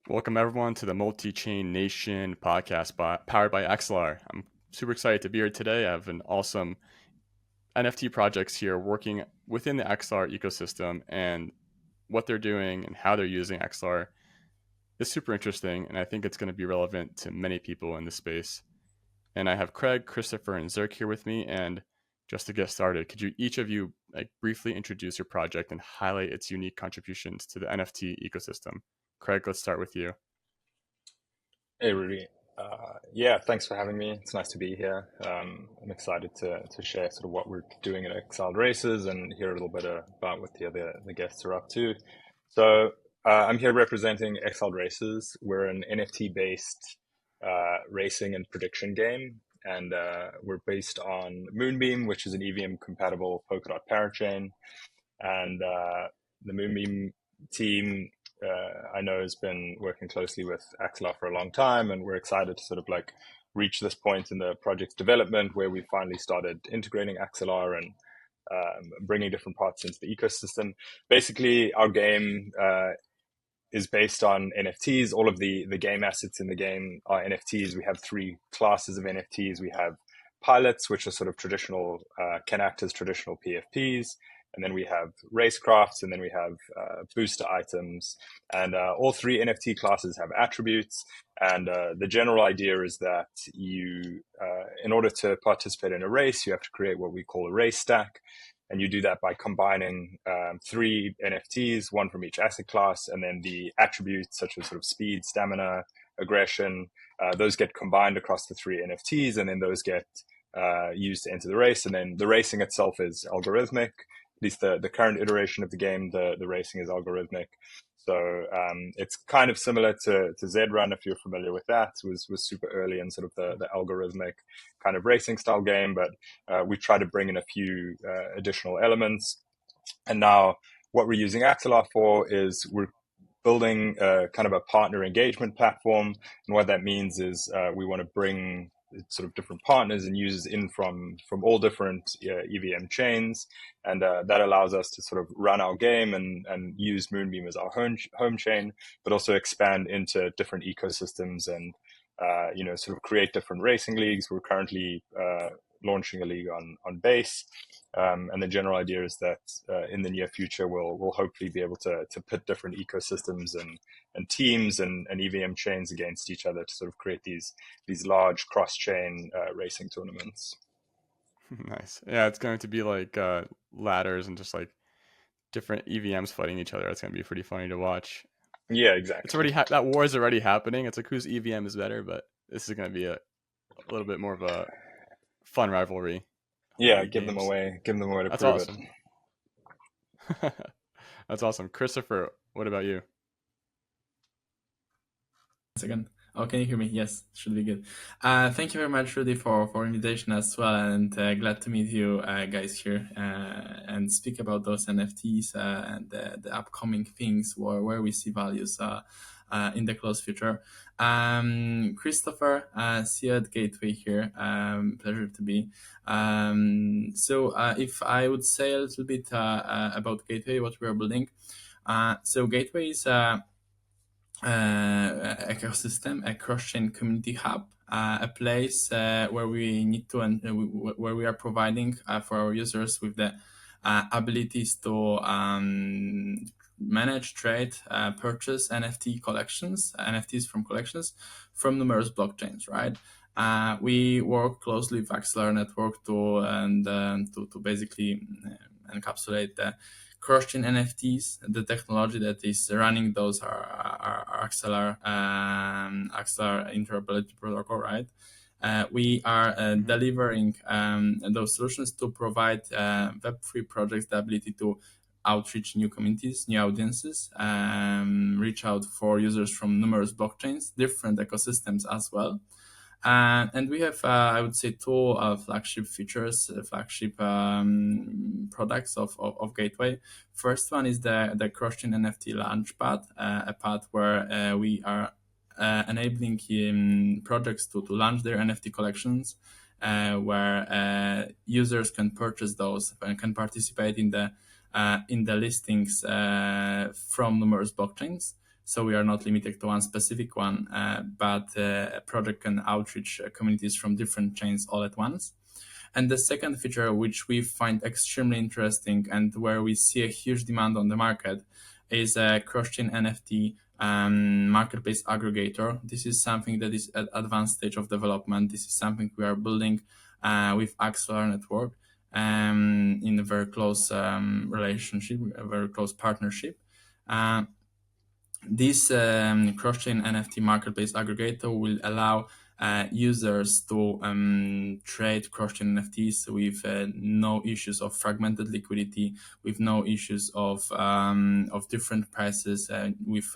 Welcome everyone to the Multichain Nation podcast powered by Axelar. I'm super excited to be here today. I have an awesome NFT projects here working within the Axelar ecosystem, and what they're doing and how they're using Axelar is super interesting, and I think it's going to be relevant to many people in the space. And I have Craig, Christopher, and Zerk here with me. And just to get started, could you each of you briefly introduce your project and highlight its unique contributions to the NFT ecosystem? Craig, let's start with you. Hey, Rudy. Yeah, thanks for having me. It's nice to be here. I'm excited to share sort of what we're doing at Exiled Racers and hear a little bit about what the guests are up to. So I'm here representing Exiled Racers. We're an NFT-based racing and prediction game, and we're based on Moonbeam, which is an EVM-compatible Polkadot parachain. And the Moonbeam team I know has been working closely with Axelar for a long time, and we're excited to sort of like reach this point in the project's development where we finally started integrating Axelar and bringing different parts into the ecosystem. Basically, our game is based on NFTs. All of the game assets in the game are NFTs. We have three classes of NFTs. We have pilots, which are sort of traditional, can act as traditional PFPs. And then we have racecrafts, and then we have booster items. And all three NFT classes have attributes. And the general idea is that in order to participate in a race, you have to create what we call a race stack. And you do that by combining three NFTs, one from each asset class, and then the attributes such as sort of speed, stamina, aggression. Those get combined across the three NFTs, and then those get used to enter the race. And then the racing itself is algorithmic. At least the current iteration of the game, the racing is algorithmic. So it's kind of similar to Zrun, if you're familiar with that. It was super early in sort of the algorithmic kind of racing style game, but we try to bring in a few additional elements. And now what we're using Axelar for is we're building kind of a partner engagement platform. And what that means is we want to bring sort of different partners and users in from all different EVM chains, and that allows us to sort of run our game and use Moonbeam as our home chain, but also expand into different ecosystems and sort of create different racing leagues. We're currently launching a league on base. And the general idea is that in the near future, we'll hopefully be able to pit different ecosystems and teams and EVM chains against each other to sort of create these large cross-chain racing tournaments. Nice. Yeah, it's going to be like ladders and just like different EVMs fighting each other. It's going to be pretty funny to watch. Yeah, It's exactly. already that war is already happening. It's like whose EVM is better, but this is going to be a little bit more of a fun rivalry in Yeah, the games. give them a way to That's prove it. awesome. That's awesome. Christopher, what about you? Second. Oh, can you hear me? Yes, should be good. Thank you very much, Rudy, for invitation as well, and glad to meet you guys here and speak about those NFTs and the upcoming things where we see values in the close future. Christopher, see you at Gateway here. Pleasure to be. So if I would say a little bit about Gateway, what we are building. So Gateway is ecosystem, a cross-chain community hub, a place where we need to where we are providing for our users with the abilities to manage, trade, purchase NFTs from collections from numerous blockchains, right? We work closely with Axelar network to basically encapsulate the cross-chain NFTs. The technology that is running those are Axelar interoperability protocol, right? We are delivering those solutions to provide Web3 projects the ability to outreach new communities, new audiences, reach out for users from numerous blockchains, different ecosystems as well. And we have, I would say, two flagship features, flagship products of Gateway. First one is the cross-chain NFT Launchpad, a pad where we are enabling projects to launch their NFT collections, where users can purchase those and can participate in the listings from numerous blockchains. So we are not limited to one specific one, but a project can outreach communities from different chains all at once. And the second feature, which we find extremely interesting and where we see a huge demand on the market, is a cross-chain NFT marketplace aggregator. This is something that is at advanced stage of development. This is something we are building with Axelar network in a very close relationship, a very close partnership. This cross-chain NFT marketplace aggregator will allow users to trade cross-chain NFTs with no issues of fragmented liquidity, with no issues of different prices, with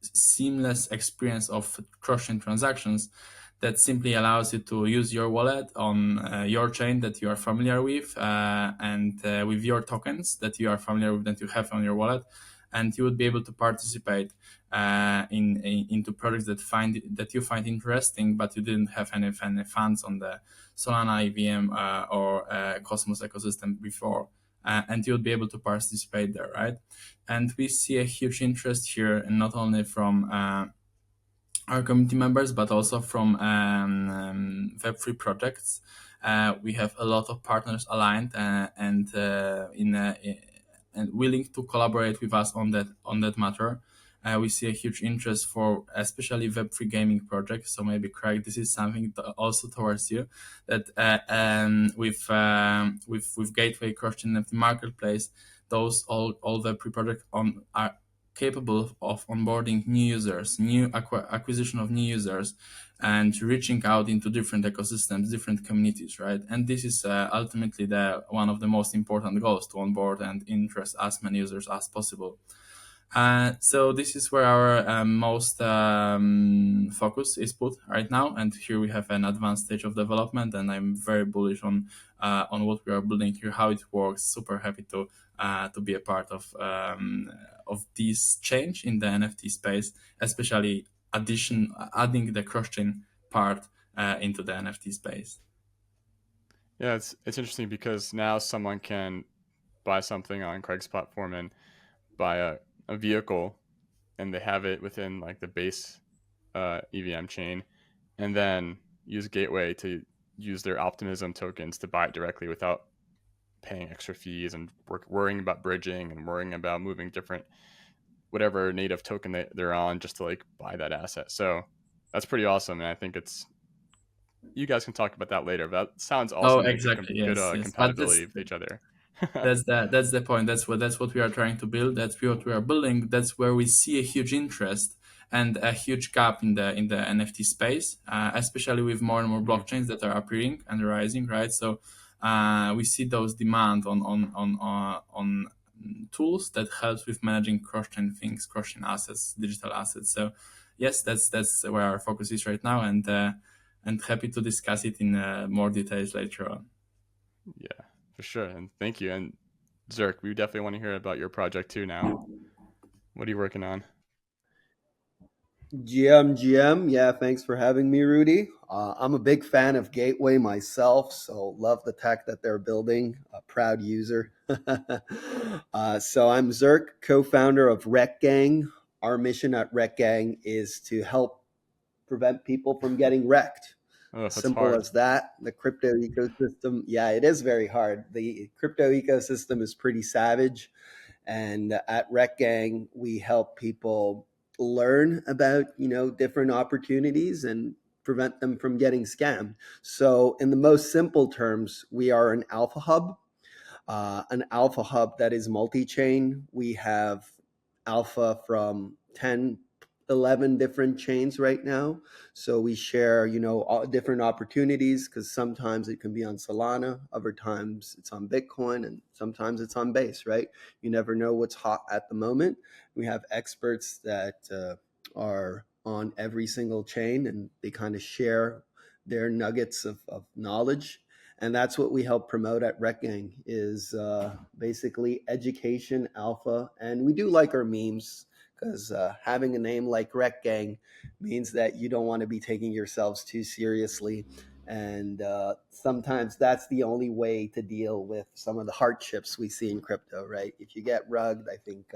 seamless experience of cross-chain transactions that simply allows you to use your wallet on your chain that you are familiar with and with your tokens that you are familiar with, that you have on your wallet, and you would be able to participate into projects that you find interesting, but you didn't have any funds on the Solana EVM or Cosmos ecosystem before, and you'll be able to participate there, right? And we see a huge interest here, and not only from our community members, but also from Web3 projects. We have a lot of partners aligned and willing to collaborate with us on that matter. We see a huge interest for especially Web3 gaming projects. So maybe, Craig, this is something also towards you, that with Gateway Cross-chain NFT Marketplace, those all Web3 projects are capable of onboarding new users, new acquisition of new users, and reaching out into different ecosystems, different communities, right? And this is ultimately one of the most important goals, to onboard and interest as many users as possible. So this is where our most focus is put right now, and here we have an advanced stage of development, and I'm very bullish on what we are building here, how it works. Super happy to be a part of this change in the NFT space, especially adding the cross-chain part into the NFT space. Yeah, it's interesting because now someone can buy something on Craig's platform and buy a vehicle, and they have it within like the base EVM chain, and then use Gateway to use their Optimism tokens to buy it directly without paying extra fees and worrying about bridging and worrying about moving different whatever native token they're on just to like buy that asset. So that's pretty awesome, and I think you guys can talk about that later. But that sounds Oh, awesome. Like exactly. good Yes, yes. But compatibility with each other. that's the point. That's what we are trying to build. That's what we are building. That's where we see a huge interest and a huge gap in the NFT space, especially with more and more blockchains that are appearing and rising, right? So we see those demand on tools that helps with managing cross-chain things, cross-chain assets, digital assets. So yes, that's where our focus is right now, and happy to discuss it in more details later on. Yeah, for sure. And thank you. And Zerk, we definitely want to hear about your project too now. What are you working on? GM. Yeah, thanks for having me, Rudy. I'm a big fan of Gateway myself, so love the tech that they're building. A proud user. So I'm Zerk, co-founder of Rekt Gang. Our mission at Rekt Gang is to help prevent people from getting wrecked. Oh, that's Simple hard. as that. The crypto ecosystem, yeah, it is very hard. The crypto ecosystem is pretty savage. And at Rekt Gang, we help people learn about, different opportunities and prevent them from getting scammed. So in the most simple terms, we are an alpha hub that is multi-chain. We have alpha from 10, 11 different chains right now. So we share, all different opportunities, because sometimes it can be on Solana, other times it's on Bitcoin, and sometimes it's on Base, right? You never know what's hot at the moment. We have experts that are on every single chain, and they kind of share their nuggets of knowledge. And that's what we help promote at Rekt Gang, is basically education, alpha. And we do like our memes, because having a name like Rekt Gang means that you don't want to be taking yourselves too seriously. And sometimes that's the only way to deal with some of the hardships we see in crypto, right? If you get rugged, I think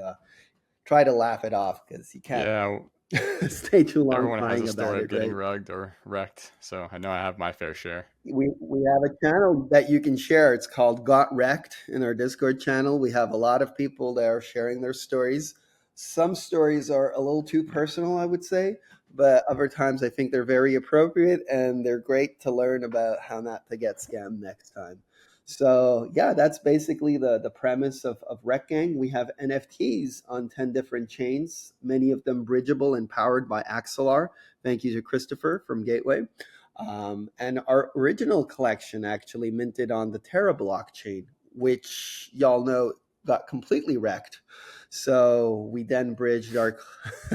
try to laugh it off because you can't Yeah, stay too long everyone has crying a about story of it, getting right? rugged or wrecked, so I know I have my fair share. We have a channel that you can share. It's called Got Wrecked in our Discord channel. We have a lot of people there sharing their stories. Some stories are a little too personal, I would say, but other times I think they're very appropriate and they're great to learn about how not to get scammed next time. So yeah, that's basically the premise of Rekt Gang. We have NFTs on 10 different chains, many of them bridgeable and powered by Axelar. Thank you to Christopher from Gateway. And our original collection actually minted on the Terra blockchain, which y'all know got completely wrecked. So we then bridged our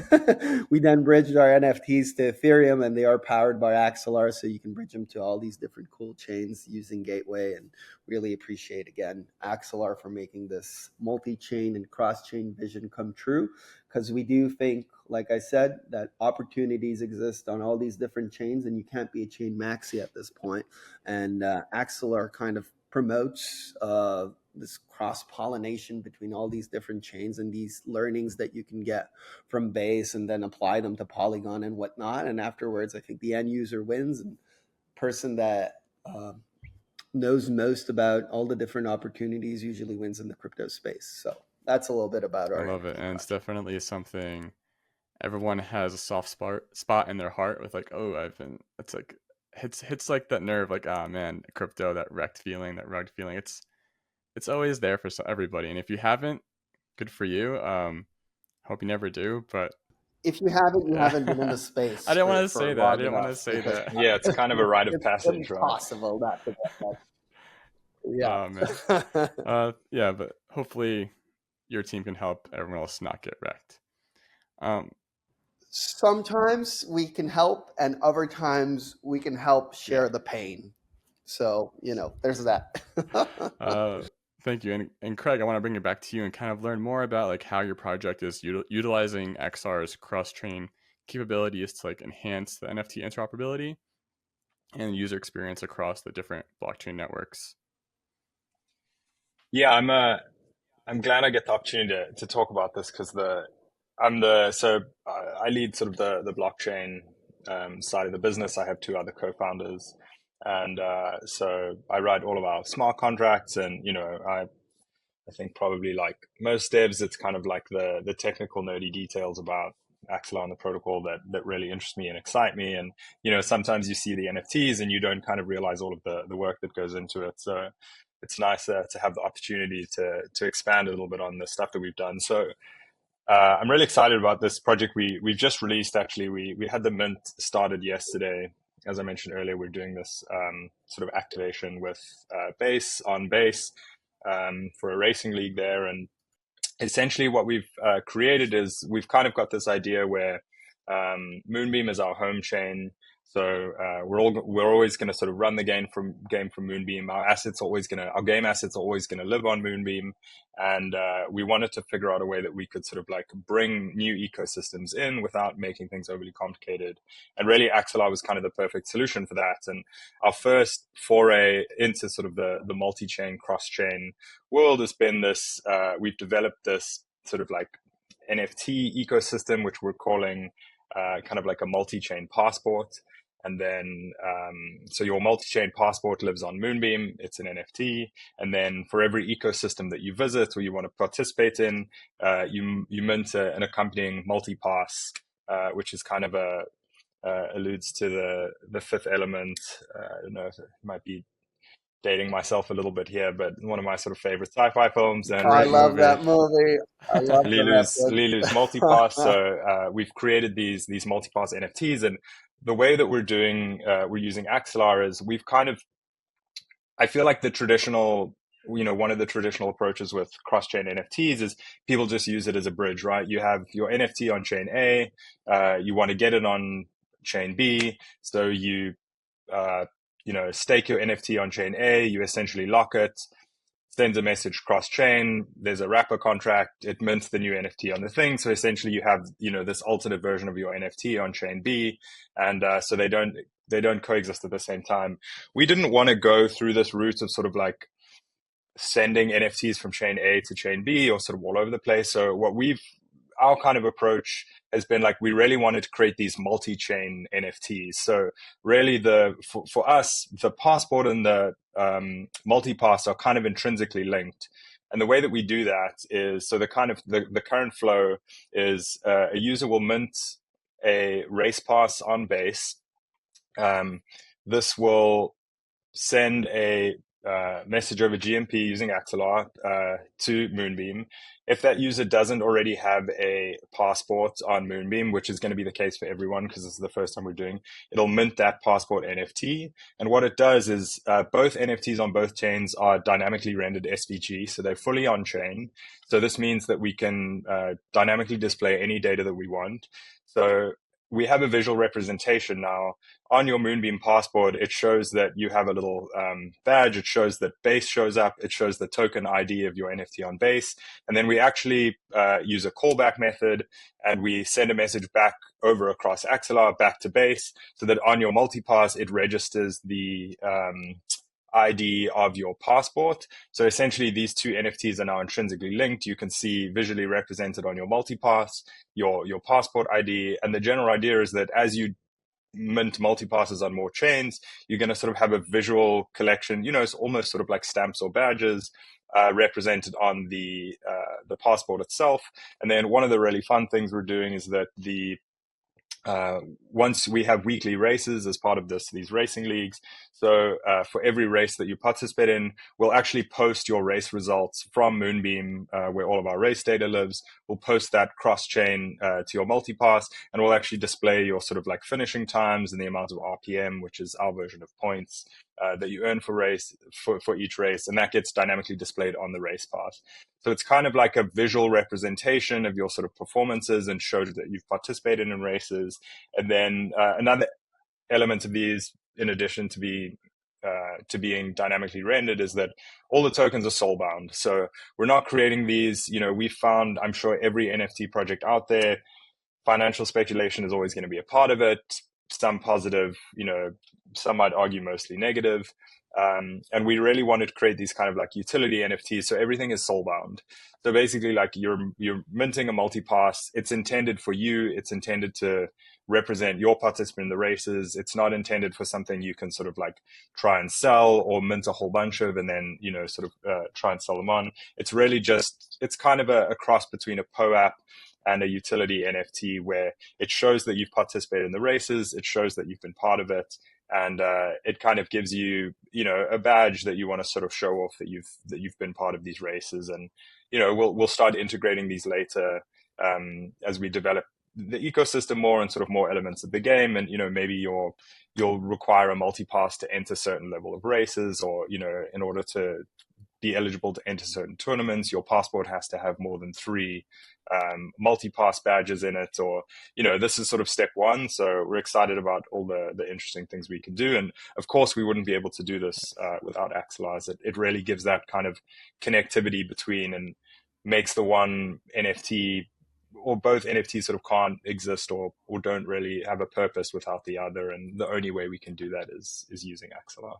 NFTs to Ethereum, and they are powered by Axelar, so you can bridge them to all these different cool chains using Gateway. And really appreciate again Axelar for making this multi-chain and cross-chain vision come true, because we do think, like I said, that opportunities exist on all these different chains, and you can't be a chain maxi at this point. And Axelar kind of promotes this cross-pollination between all these different chains and these learnings that you can get from Base and then apply them to Polygon and whatnot. And afterwards, I think the end user wins, and person that knows most about all the different opportunities usually wins in the crypto space. So that's a little bit about I our love it, NFT and it's project. definitely something everyone has a soft spot in their heart with, like, oh, it's like hits like that nerve, like, ah, man, crypto, that wrecked feeling, that rugged feeling. It's always there for everybody, and if you haven't, good for you. Hope you never do, but If you haven't, you yeah. haven't been in the I space didn't want to for say that. I long didn't want to enough, say because that. Yeah, it's kind of a rite of it's passage, right? impossible not to get Oh man. that. Yeah. Yeah, but hopefully your team can help everyone else not get wrecked. Um, Sometimes we can help, and other times we can help yeah. share the pain. So, there's that. Uh, thank you. And Craig, I want to bring it back to you and kind of learn more about like how your project is utilizing XR's cross-chain capabilities to like enhance the NFT interoperability and user experience across the different blockchain networks. Yeah, I'm glad I get the opportunity to talk about this because I lead sort of the blockchain side of the business. I have two other co-founders, and so I write all of our smart contracts. And I think probably like most devs, it's kind of like the technical nerdy details about Axelar and the protocol that really interest me and excite me. And sometimes you see the NFTs and you don't kind of realize all of the work that goes into it. So it's nice to have the opportunity to expand a little bit on the stuff that we've done. So I'm really excited about this project we've just released. Actually, we had the mint started yesterday. As I mentioned earlier, we're doing this sort of activation with Base on Base for a racing league there. And essentially what we've created is we've kind of got this idea where Moonbeam is our home chain. So we're always going to sort of run the game from Moonbeam. Our game assets are always going to live on Moonbeam, and we wanted to figure out a way that we could sort of like bring new ecosystems in without making things overly complicated. And really, Axelar was kind of the perfect solution for that. And our first foray into sort of the multi-chain, cross-chain world has been this. We've developed this sort of like NFT ecosystem, which we're calling kind of like a multi-chain passport. And then, so your multi-chain passport lives on Moonbeam. It's an NFT. And then for every ecosystem that you visit or you want to participate in, you mint an accompanying multi-pass, which is kind of alludes to the fifth element. I don't know if it might be dating myself a little bit here, but one of my sort of favorite sci-fi films. And I Great love movie. that movie. I love Lilu's the multipass. reference. So we've created these multipass NFTs, and the way that we're using Axelar is we've kind of, I feel like the traditional, one of the traditional approaches with cross-chain NFTs is people just use it as a bridge, right? You have your NFT on chain A, you want to get it on chain B, so you stake your NFT on chain A, you essentially lock it, sends a message cross-chain, there's a wrapper contract, it mints the new NFT on the thing. So essentially you have, this alternate version of your NFT on chain B. And so they don't coexist at the same time. We didn't want to go through this route of sort of like sending NFTs from chain A to chain B or sort of all over the place. So our kind of approach has been like, we really wanted to create these multi-chain NFTs. So really for us, the passport and the multipass are kind of intrinsically linked. And the way that we do that is, so the current flow is a user will mint a race pass on base. This will send a message over GMP using Axelar to Moonbeam. If that user doesn't already have a passport on Moonbeam, which is going to be the case for everyone because this is the first time we're doing, it'll mint that passport NFT. And what it does is both NFTs on both chains are dynamically rendered SVG, so they're fully on chain. So this means that we can dynamically display any data that we want. So we have a visual representation now. On your Moonbeam passport, it shows that you have a little badge. It shows that base shows up. It shows the token ID of your NFT on base. And then we actually use a callback method, and we send a message back over across Axelar back to base, so that on your multipass, it registers the ID of your passport. So essentially, these two NFTs are now intrinsically linked. You can see visually represented on your multipass, your passport ID. And the general idea is that as you mint multipasses on more chains, you're going to sort of have a visual collection, it's almost sort of like stamps or badges represented on the passport itself. And then one of the really fun things we're doing is that once we have weekly races as part of these racing leagues. So for every race that you participate in, we'll actually post your race results from Moonbeam, where all of our race data lives. We'll post that cross-chain to your multipass, and we'll actually display your sort of like finishing times and the amount of RPM, which is our version of points that you earn for each race, and that gets dynamically displayed on the race pass. So it's kind of like a visual representation of your sort of performances and shows that you've participated in races. And then another element of these, in addition to being dynamically rendered, is that all the tokens are soul bound. So we're not creating these, we found, I'm sure every NFT project out there, financial speculation is always going to be a part of it. Some positive, some might argue mostly negative. And we really wanted to create these kind of like utility NFTs. So everything is soul bound. So basically, like you're minting a multipass. It's intended for you. It's intended to represent your participant in the races. It's not intended for something you can sort of like try and sell or mint a whole bunch of and then, sort of try and sell them on. It's really just, it's kind of a cross between a POAP and a utility NFT, where it shows that you've participated in the races. It shows that you've been part of it. And it kind of gives you, a badge that you want to sort of show off that you've been part of these races. And we'll start integrating these later as we develop the ecosystem more and sort of more elements of the game. And maybe you'll require a multipass to enter certain level of races, or in order to be eligible to enter certain tournaments, your passport has to have more than 3 multi-pass badges in it, or this is sort of step one. So we're excited about all the interesting things we can do, and of course we wouldn't be able to do this without Axelar. It really gives that kind of connectivity between, and makes the one NFT or both NFTs sort of can't exist or don't really have a purpose without the other, and the only way we can do that is using Axelar.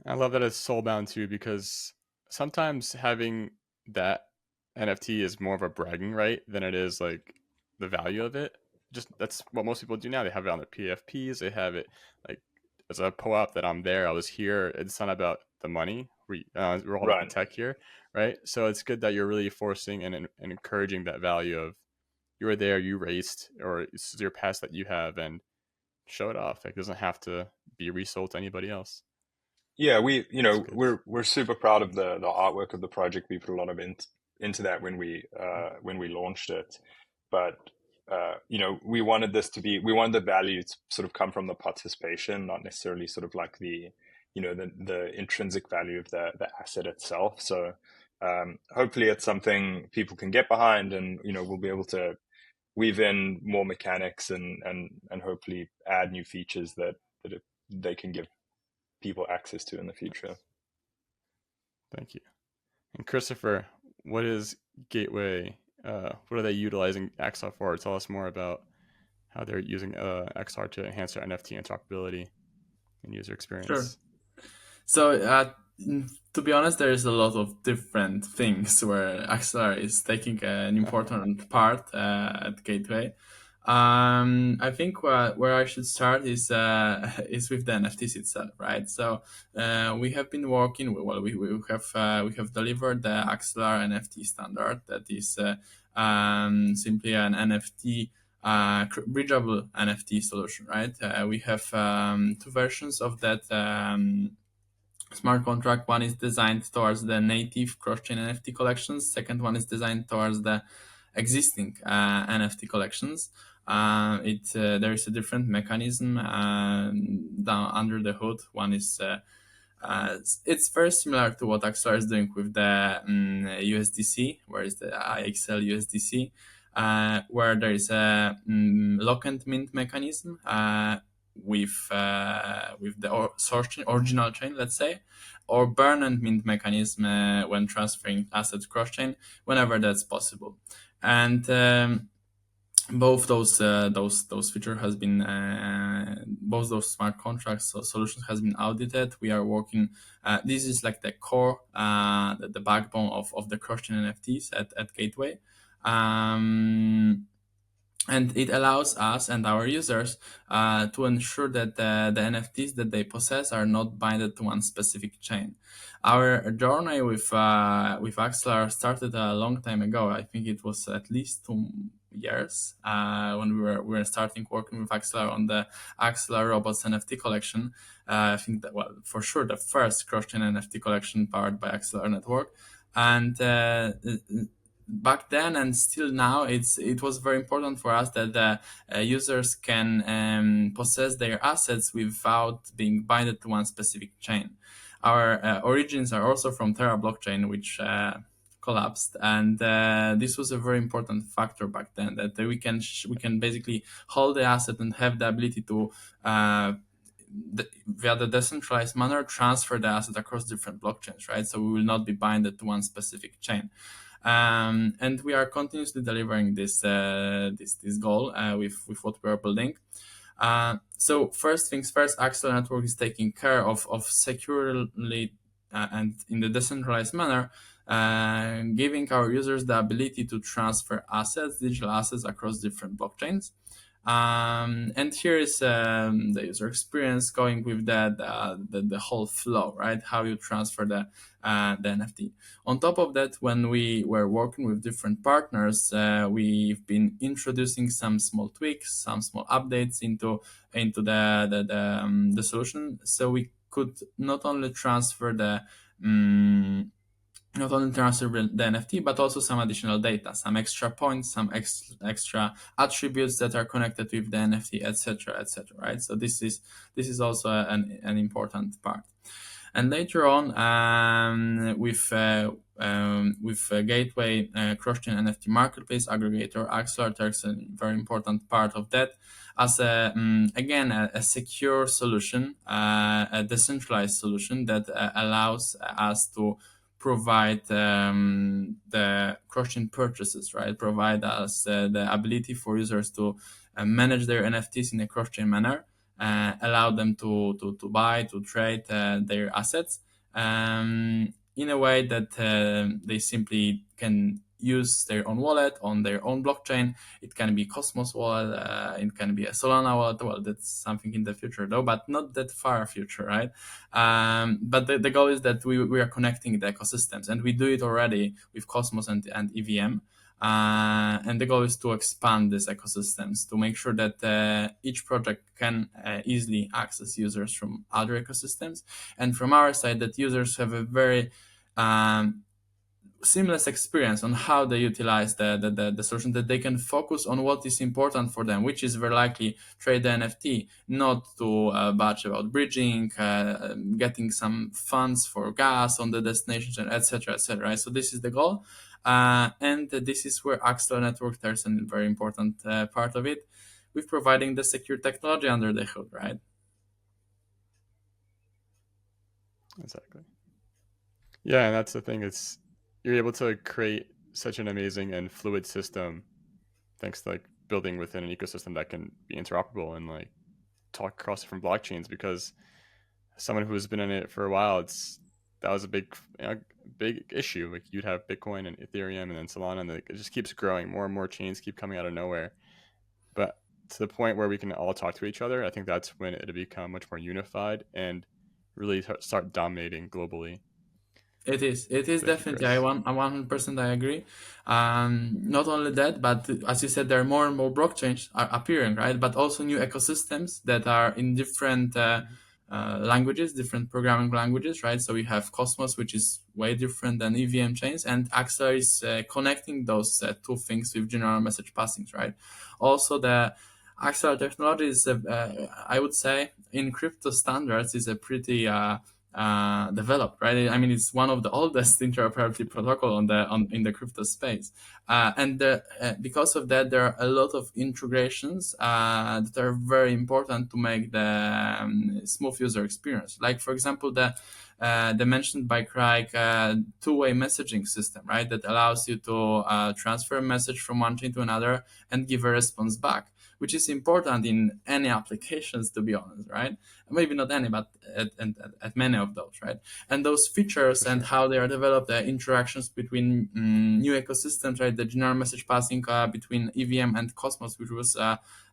I love that it's soul bound too, because sometimes having that NFT is more of a bragging right than it is like the value of it. Just that's what most people do now. They have it on their PFPs. They have it like as a POAP that I'm there. I was here. It's not about the money. We're all about the tech here, right? So it's good that you're really forcing and encouraging that value of you were there, you raced, or this is your past that you have, and show it off. It doesn't have to be resold to anybody else. Yeah, we're super proud of the artwork of the project. We put a lot of into that when we launched it, but we wanted the value to sort of come from the participation, not necessarily sort of like the intrinsic value of the asset itself. So hopefully it's something people can get behind, and we'll be able to weave in more mechanics and hopefully add new features that they can give people access to in the future. Thank you. And Christopher, what is Gateway? What are they utilizing Axelar for? Tell us more about how they're using Axelar to enhance their NFT interoperability and user experience. Sure. So To be honest, there is a lot of different things where Axelar is taking an important part at Gateway. I think where I should start is is with the NFTs itself, right? So we have been working. Well, we have delivered the Axelar NFT standard that is simply an NFT. Bridgeable NFT solution, right? We have two versions of that smart contract. One is designed towards the native cross-chain NFT collections. Second one is designed towards the existing NFT collections. There is a different mechanism down under the hood. One is it's very similar to what Axelar is doing with the USDC, where is the IXL USDC, where there is a lock and mint mechanism with the source chain, original chain, let's say, or burn and mint mechanism when transferring assets cross chain, whenever that's possible. And both those feature has been both those smart contracts solutions has been audited. We are working. This is like the core, the backbone of the cross-chain NFTs at Gateway. And it allows us and our users to ensure that the NFTs that they possess are not binded to one specific chain. Our journey with Axelar started a long time ago. I think it was at least 2 years when we were starting working with Axelar on the Axelar Robots NFT collection. I think that, well, for sure, the first cross-chain NFT collection powered by Axelar Network. And back then and still now, it was very important for us that the users can possess their assets without being binded to one specific chain. Our origins are also from Terra blockchain, which collapsed, and this was a very important factor back then, that we can basically hold the asset and have the ability to via the decentralized manner transfer the asset across different blockchains, right? So we will not be binded to one specific chain. And we are continuously delivering this goal with what we are building. So first things first, Axelar Network is taking care of securely and in the decentralized manner, giving our users the ability to transfer assets, digital assets, across different blockchains. And here is the user experience going with the whole flow, right? How you transfer the NFT. On top of that, when we were working with different partners, we've been introducing some small tweaks, some small updates into the solution, so we could not only transfer the NFT, but also some additional data, some extra points, some extra attributes that are connected with the NFT, etc., right? So this is also an important part. And later on, with Gateway cross-chain NFT marketplace aggregator, Axelar takes a very important part of that as again a secure solution, a decentralized solution that allows us to provide the cross-chain purchases, right? Provide us the ability for users to manage their NFTs in a cross-chain manner, allow them to buy, to trade their assets in a way that they simply can use their own wallet on their own blockchain. It can be Cosmos wallet, it can be a Solana wallet. Well, that's something in the future though, but not that far future, right? But the goal is that we are connecting the ecosystems, and we do it already with Cosmos and EVM. And the goal is to expand these ecosystems to make sure that each project can easily access users from other ecosystems, and from our side that users have a very seamless experience on how they utilize the solution, that they can focus on what is important for them, which is very likely trade the NFT, not to batch about bridging, getting some funds for gas on the destination, etc., right? So this is the goal. And this is where Axelar Network takes a very important part of it, with providing the secure technology under the hood, right? Exactly. Yeah, and that's the thing. You're able to create such an amazing and fluid system, thanks to like building within an ecosystem that can be interoperable and like talk across different blockchains. Because someone who's been in it for a while, it's that was a big issue. Like you'd have Bitcoin and Ethereum and then Solana, and it just keeps growing. More and more chains keep coming out of nowhere. But to the point where we can all talk to each other, I think that's when it'll become much more unified and really start dominating globally. It is definitely. Chris. 100% I agree. Not only that, but as you said, there are more and more blockchains are appearing, right? But also new ecosystems that are in different languages, different programming languages, right? So we have Cosmos, which is way different than EVM chains, and Axelar is connecting those two things with general message passings, right? Also, the Axelar technology is, I would say, in crypto standards, is a pretty developed, right? I mean, it's one of the oldest interoperability protocol in the crypto space, and because of that, there are a lot of integrations that are very important to make the smooth user experience. Like, for example, the mentioned by Craig two-way messaging system, right? That allows you to transfer a message from one chain to another and give a response back, which is important in any applications, to be honest, right? Maybe not any, but at many of those, right? And those features and how they are developed, the interactions between new ecosystems, right? The general message passing between EVM and Cosmos, which was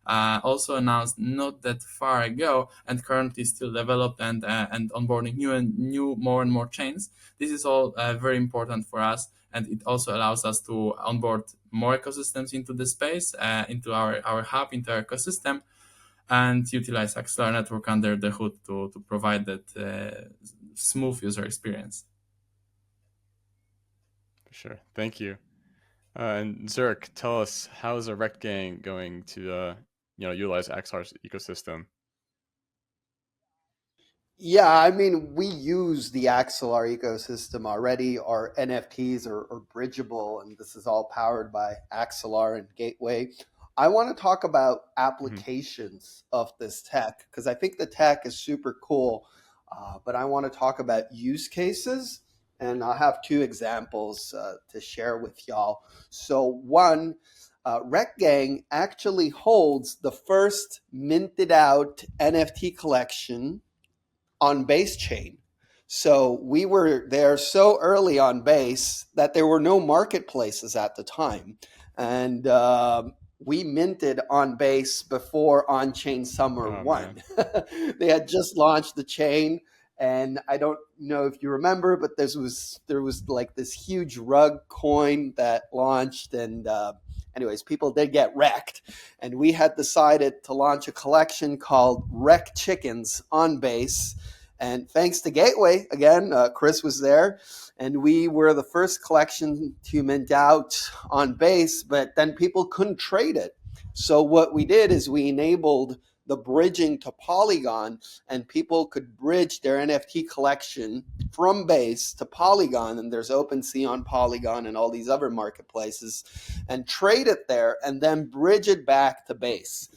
also announced not that far ago and currently still developed and onboarding new more and more chains. This is all very important for us, and it also allows us to onboard more ecosystems into the space, into our hub, into our ecosystem, and utilize Axelar network under the hood to provide that smooth user experience. For sure. Thank you. And Zerk, tell us, how is a Rekt Gang going to utilize Axelar's ecosystem? Yeah, I mean, we use the Axelar ecosystem already. Our NFTs are bridgeable, and this is all powered by Axelar and Gateway. I want to talk about applications of this tech because I think the tech is super cool, but I want to talk about use cases, and I'll have two examples to share with y'all. So one, Rekt Gang actually holds the first minted out NFT collection on Base chain. So we were there so early on Base that there were no marketplaces at the time. And we minted on Base before On-Chain Summer 1. They had just launched the chain. And I don't know if you remember, but there was like this huge rug coin that launched. And anyways, people did get wrecked. And we had decided to launch a collection called Rekt Chickens on Base. And thanks to Gateway, again, Chris was there. And we were the first collection to mint out on Base, but then people couldn't trade it. So what we did is we enabled the bridging to Polygon, and people could bridge their NFT collection from Base to Polygon, and there's OpenSea on Polygon and all these other marketplaces, and trade it there and then bridge it back to Base.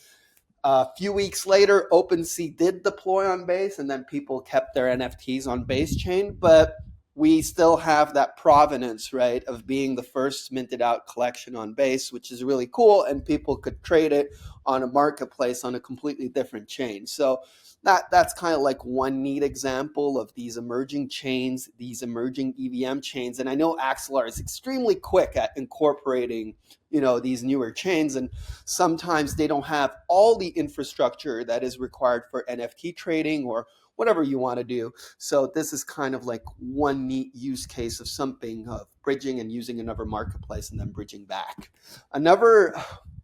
A few weeks later, OpenSea did deploy on Base, and then people kept their NFTs on Base chain, but we still have that provenance, right, of being the first minted out collection on Base, which is really cool, and people could trade it on a marketplace on a completely different chain. So that's kind of like one neat example of these emerging chains, these emerging EVM chains. And I know Axelar is extremely quick at incorporating, these newer chains, and sometimes they don't have all the infrastructure that is required for NFT trading or whatever you want to do. So this is kind of like one neat use case of something of bridging and using another marketplace and then bridging back. Another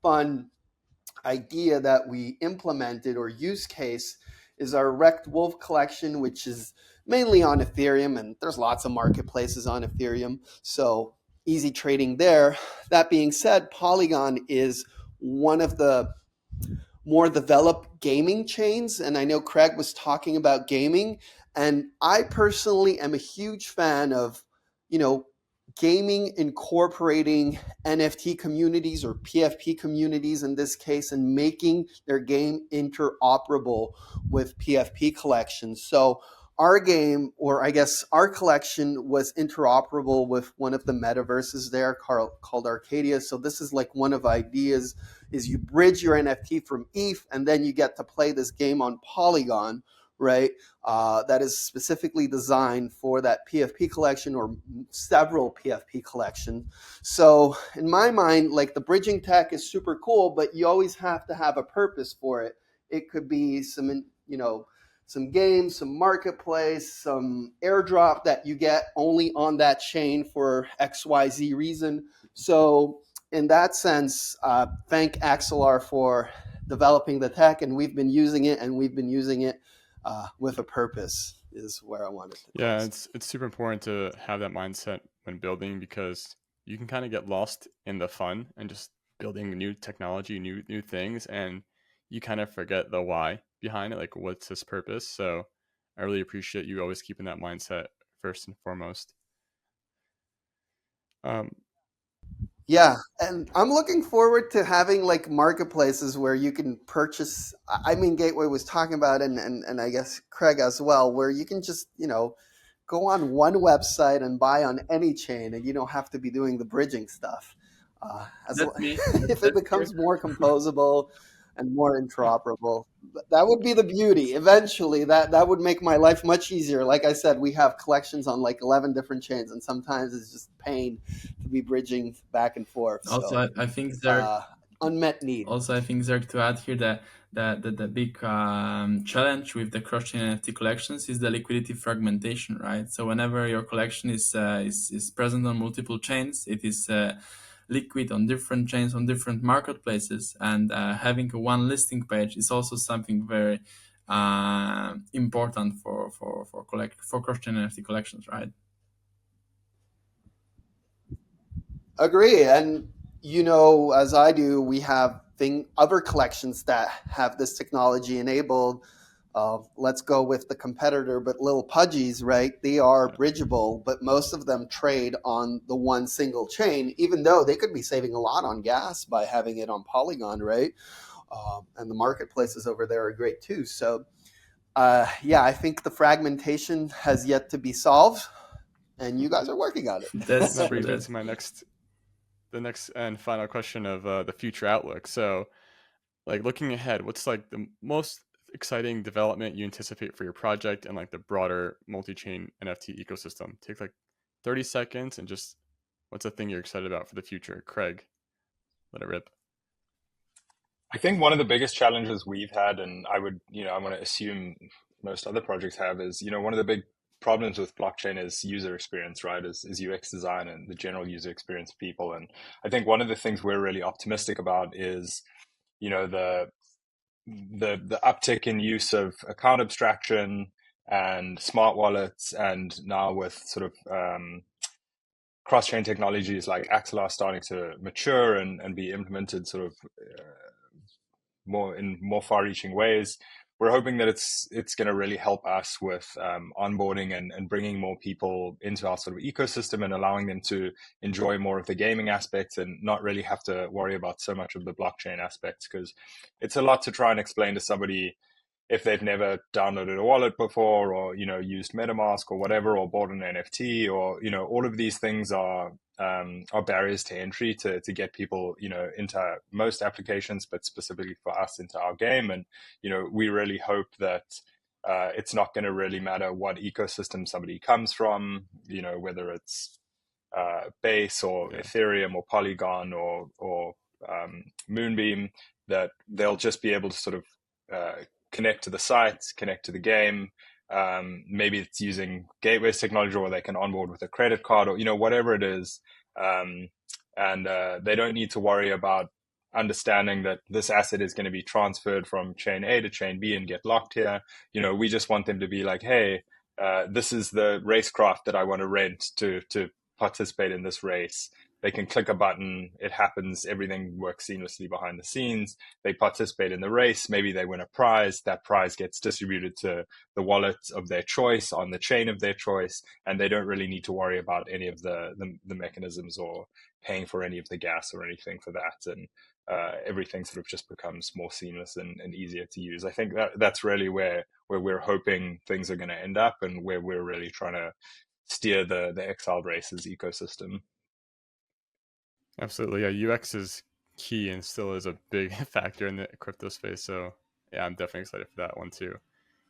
fun idea that we implemented or use case is our Rekt Wolf collection, which is mainly on Ethereum, and there's lots of marketplaces on Ethereum, so easy trading there. That being said, Polygon is one of the more developed gaming chains, and I know Craig was talking about gaming, and I personally am a huge fan of, gaming incorporating NFT communities or PFP communities in this case, and making their game interoperable with PFP collections. So our game, or I guess our collection, was interoperable with one of the metaverses there called Arcadia. So this is like one of the ideas is you bridge your NFT from ETH, and then you get to play this game on Polygon right? That is specifically designed for that PFP collection or several PFP collections. So in my mind, like the bridging tech is super cool, but you always have to have a purpose for it. It could be some, some games, some marketplace, some airdrop that you get only on that chain for XYZ reason. So in that sense, thank Axelar for developing the tech, and we've been using it, with a purpose is where I wanted to Yeah, close. it's super important to have that mindset when building, because you can kind of get lost in the fun and just building new technology, new things, and you kind of forget the why behind it, like what's this purpose. So I really appreciate you always keeping that mindset first and foremost. Um, Yeah, and I'm looking forward to having like marketplaces where you can purchase. I mean, Gateway was talking about, and I guess Craig as well, where you can just go on one website and buy on any chain, and you don't have to be doing the bridging stuff. That's me. If it That's here. becomes more composable and more interoperable, that would be the beauty. Eventually, that would make my life much easier. Like I said, we have collections on like 11 different chains, and sometimes it's just pain to be bridging back and forth. Also, So, I think there. unmet need. Also, I think there to add here that the big challenge with the cross-chain NFT collections is the liquidity fragmentation, right? So whenever your collection is present on multiple chains, it is liquid on different chains on different marketplaces, and having a one listing page is also something very important for cross-chain NFT collections, right? Agree. And as I do, we have other collections that have this technology enabled. Let's go with the competitor, but little pudgies, right? They are bridgeable, but most of them trade on the one single chain, even though they could be saving a lot on gas by having it on Polygon, right? And the marketplaces over there are great too. So, yeah, I think the fragmentation has yet to be solved, and you guys are working on it. That's that true. brings me to the next and final question of the future outlook. So, like looking ahead, what's like the most exciting development you anticipate for your project and like the broader multi-chain NFT ecosystem? Take like 30 seconds and just what's a thing you're excited about for the future? Craig, let it rip. I think one of the biggest challenges we've had, and I want to assume most other projects have, is, one of the big problems with blockchain is user experience, right? Is UX design and the general user experience of people. And I think one of the things we're really optimistic about is, the uptick in use of account abstraction and smart wallets, and now with sort of cross-chain technologies like Axelar starting to mature and be implemented sort of more far-reaching ways. We're hoping that it's going to really help us with onboarding and bringing more people into our sort of ecosystem and allowing them to enjoy more of the gaming aspects and not really have to worry about so much of the blockchain aspects, because it's a lot to try and explain to somebody if they've never downloaded a wallet before, or used MetaMask or whatever, or bought an NFT, or all of these things are barriers to entry to get people into most applications, but specifically for us into our game. And we really hope that it's not going to really matter what ecosystem somebody comes from, whether it's Base or Ethereum or Polygon or Moonbeam, that they'll just be able to sort of connect to the site, connect to the game. Maybe it's using Gateway's technology, or they can onboard with a credit card, or whatever it is. And they don't need to worry about understanding that this asset is going to be transferred from chain A to chain B and get locked here. We just want them to be like, hey, this is the racecraft that I want to rent to participate in this race. They can click a button, it happens, everything works seamlessly behind the scenes. They participate in the race, maybe they win a prize, that prize gets distributed to the wallet of their choice on the chain of their choice, and they don't really need to worry about any of the mechanisms or paying for any of the gas or anything for that. And everything sort of just becomes more seamless and easier to use. I think that's really where we're hoping things are going to end up, and where we're really trying to steer the Exiled Racers ecosystem. Absolutely. Yeah, UX is key and still is a big factor in the crypto space. So yeah, I'm definitely excited for that one too.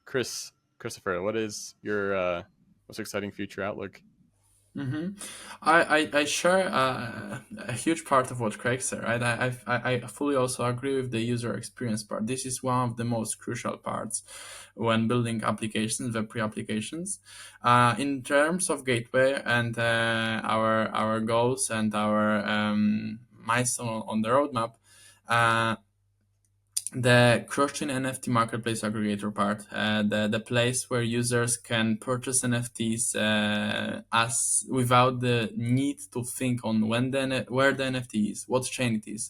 Chris, Christopher, what is your most exciting future outlook? Mm-hmm. I share a huge part of what Craig said, right? I fully also agree with the user experience part. This is one of the most crucial parts when building applications, Web3 applications. In terms of gateway and our goals and our milestone on the roadmap, the Craigson NFT marketplace aggregator part, the place where users can purchase NFTs as without the need to think on where the NFT is, what chain it is,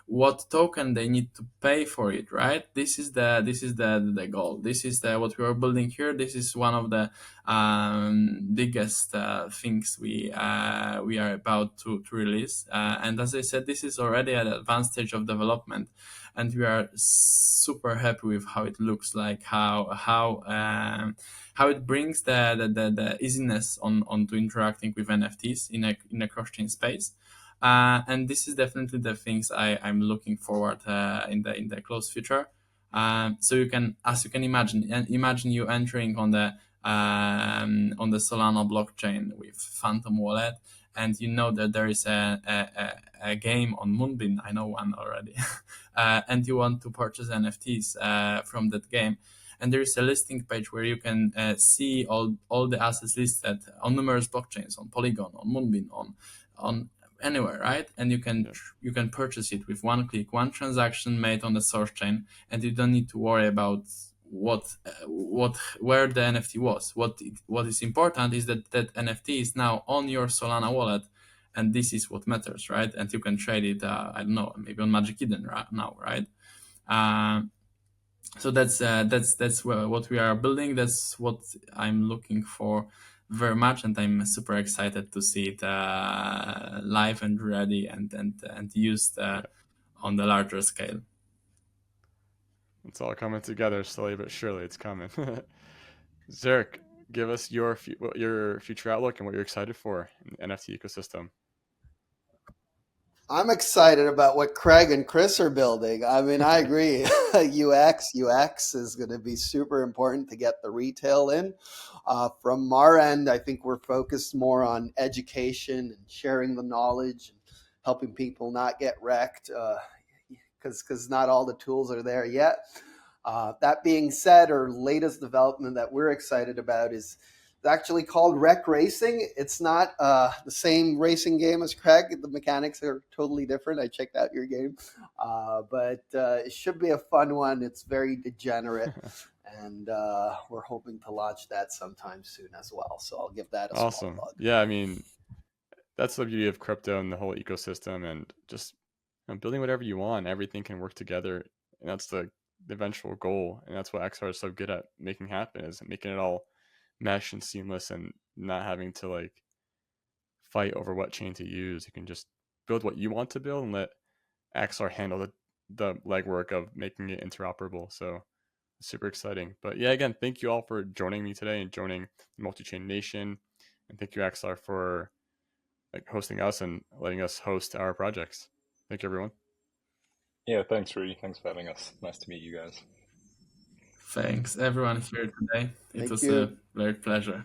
what token they need to pay for it. Right? This is the goal. This is the what we are building here. This is one of the biggest things we are about to release. And as I said, this is already at an advanced stage of development, and we are super happy with how it looks like, how it brings the easiness onto interacting with NFTs in a cross-chain space. And this is definitely the things I'm looking forward in the close future. So you can, as you can imagine you entering on the Solana blockchain with Phantom Wallet, and you know that there is a game on Moonbeam. I know one already, and you want to purchase NFTs from that game. And there is a listing page where you can see all the assets listed on numerous blockchains, on Polygon, on Moonbeam, on anywhere, right? And you can purchase it with one click, one transaction made on the source chain, and you don't need to worry about where the NFT was. What is important is that NFT is now on your Solana wallet, and this is what matters, right? And you can trade it, I don't know, maybe on Magic Eden right now, right? So that's what we are building. That's what I'm looking for very much, and I'm super excited to see it live and ready and used on the larger scale. It's all coming together slowly but surely. It's coming. Zerk, give us your future outlook and what you're excited for in the NFT ecosystem. I'm excited about what Craig and Chris are building. I mean, I agree. UX is going to be super important to get the retail in. From our end, I think we're focused more on education and sharing the knowledge and helping people not get wrecked, because not all the tools are there yet. That being said, our latest development that we're excited about is actually called Rekt Racing. It's not the same racing game as Craig. The mechanics are totally different. I checked out your game, but it should be a fun one. It's very degenerate, and we're hoping to launch that sometime soon as well. So I'll give that a small Awesome. plug. Yeah, I mean, that's the beauty of crypto and the whole ecosystem, and just building whatever you want. Everything can work together, and that's the eventual goal. And that's what Axelar is so good at making happen, is making it all mesh and seamless, and not having to like fight over what chain to use. You can just build what you want to build and let Axelar handle the legwork of making it interoperable. So super exciting. But yeah, again, thank you all for joining me today and joining the Multichain Nation, and thank you Axelar for hosting us and letting us host our projects. Thank you, everyone. Yeah, thanks, Rudy. Thanks for having us. Nice to meet you guys. Thanks everyone here today. It Thank was you. a great pleasure.